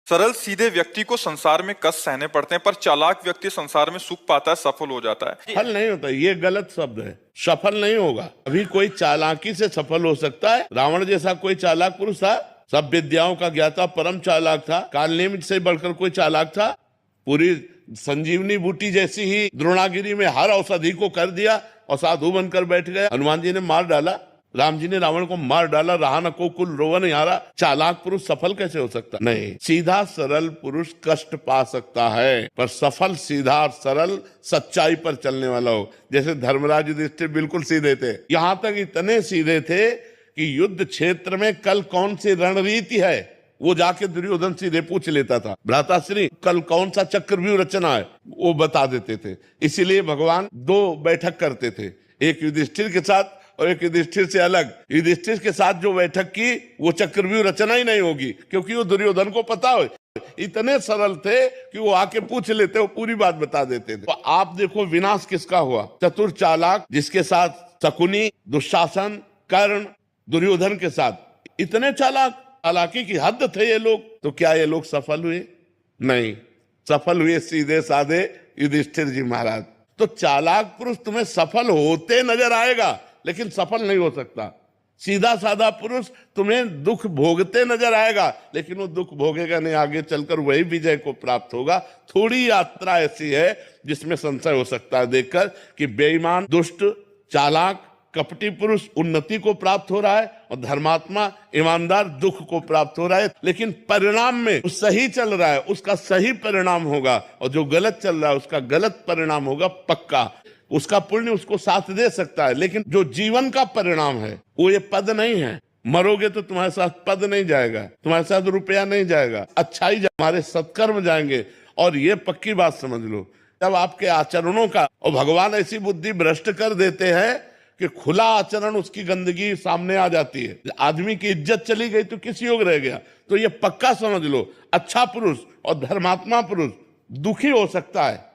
सरल सीधे व्यक्ति को संसार में कष्ट सहने पड़ते हैं, पर चालाक व्यक्ति संसार में सुख पाता है, सफल हो जाता है। सफल नहीं होता, ये गलत शब्द है। सफल नहीं होगा। अभी कोई चालाकी से सफल हो सकता है। रावण जैसा कोई चालाक पुरुष था, सब विद्याओं का ज्ञाता, परम चालाक था। कालनेमित से बढ़कर कोई चालाक था? पूरी संजीवनी बूटी जैसी ही द्रोणागिरी में हर औषधि को कर दिया और साधु बनकर बैठ गया। हनुमान जी ने मार डाला, राम जी ने रावण को मार डाला, रहा न को कुल रोवन यारा। चालाक पुरुष सफल कैसे हो सकता? नहीं, सीधा सरल पुरुष कष्ट पा सकता है, पर सफल सीधा और सरल सच्चाई पर चलने वाला हो। जैसे धर्मराज युधिष्ठिर बिल्कुल सीधे थे, यहां तक इतने सीधे थे कि युद्ध क्षेत्र में कल कौन सी रणनीति है वो जाके दुर्योधन सीधे पूछ लेता था। भ्राताश्री कल कौन सा चक्रव्यूह रचना है वो बता देते थे। इसीलिए भगवान दो बैठक करते थे, एक युधिष्ठिर के साथ और एक युधिष्ठिर से अलग। युधिष्ठिर के साथ जो बैठक की वो चक्रव्यूह रचना ही नहीं होगी, क्योंकि वो दुर्योधन को पता हो। इतने सरल थे कि वो आके पूछ लेते, वो पूरी बात बता देते थे। तो आप देखो विनाश किसका हुआ? चतुर चालाक, जिसके साथ शकुनी, दुशासन, कर्ण, दुर्योधन के साथ इतने चालाक, चालाकी की हद थे ये लोग। तो क्या ये लोग सफल हुए? नहीं, सफल हुए सीधे साधे युधिष्ठिर जी महाराज। तो चालाक पुरुष तुम्हें सफल होते नजर आएगा, लेकिन सफल नहीं हो सकता। सीधा साधा पुरुष तुम्हें दुख भोगते नजर आएगा, लेकिन वो दुख भोगेगा नहीं, आगे चलकर वही विजय को प्राप्त होगा। थोड़ी यात्रा ऐसी है जिसमें संशय हो सकता है देखकर कि बेईमान, दुष्ट, चालाक, कपटी पुरुष उन्नति को प्राप्त हो रहा है और धर्मात्मा, ईमानदार दुख को प्राप्त हो रहा है। लेकिन परिणाम में जो सही चल रहा है उसका सही परिणाम होगा, और जो गलत चल रहा है उसका गलत परिणाम होगा पक्का। उसका पुण्य उसको साथ दे सकता है, लेकिन जो जीवन का परिणाम है वो ये पद नहीं है। मरोगे तो तुम्हारे साथ पद नहीं जाएगा, तुम्हारे साथ रुपया नहीं जाएगा, अच्छाई हमारे सत्कर्म जाएंगे। और ये पक्की बात समझ लो, जब आपके आचरणों का, और भगवान ऐसी बुद्धि भ्रष्ट कर देते हैं कि खुला आचरण उसकी गंदगी सामने आ जाती है। आदमी की इज्जत चली गई तो किस योग रह गया? तो ये पक्का समझ लो, अच्छा पुरुष और धर्मात्मा पुरुष दुखी हो सकता है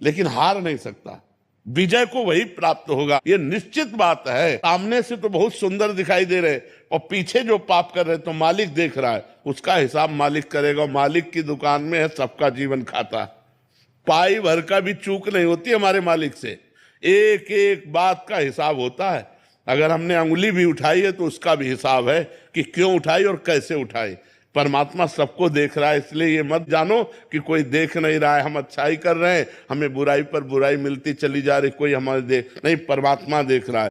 लेकिन हार नहीं सकता। विजय को वही प्राप्त होगा, ये निश्चित बात है। सामने से तो बहुत सुंदर दिखाई दे रहे और पीछे जो पाप कर रहे तो मालिक देख रहा है, उसका हिसाब मालिक करेगा। मालिक की दुकान में है सबका जीवन खाता, पाई भर का भी चूक नहीं होती हमारे मालिक से। एक एक बात का हिसाब होता है। अगर हमने अंगुली भी उठाई है तो उसका भी हिसाब है कि क्यों उठाई और कैसे उठाई। परमात्मा सबको देख रहा है, इसलिए ये मत जानो कि कोई देख नहीं रहा है, हम अच्छाई कर रहे हैं, हमें बुराई पर बुराई मिलती चली जा रही, कोई हमारे देख नहीं। परमात्मा देख रहा है।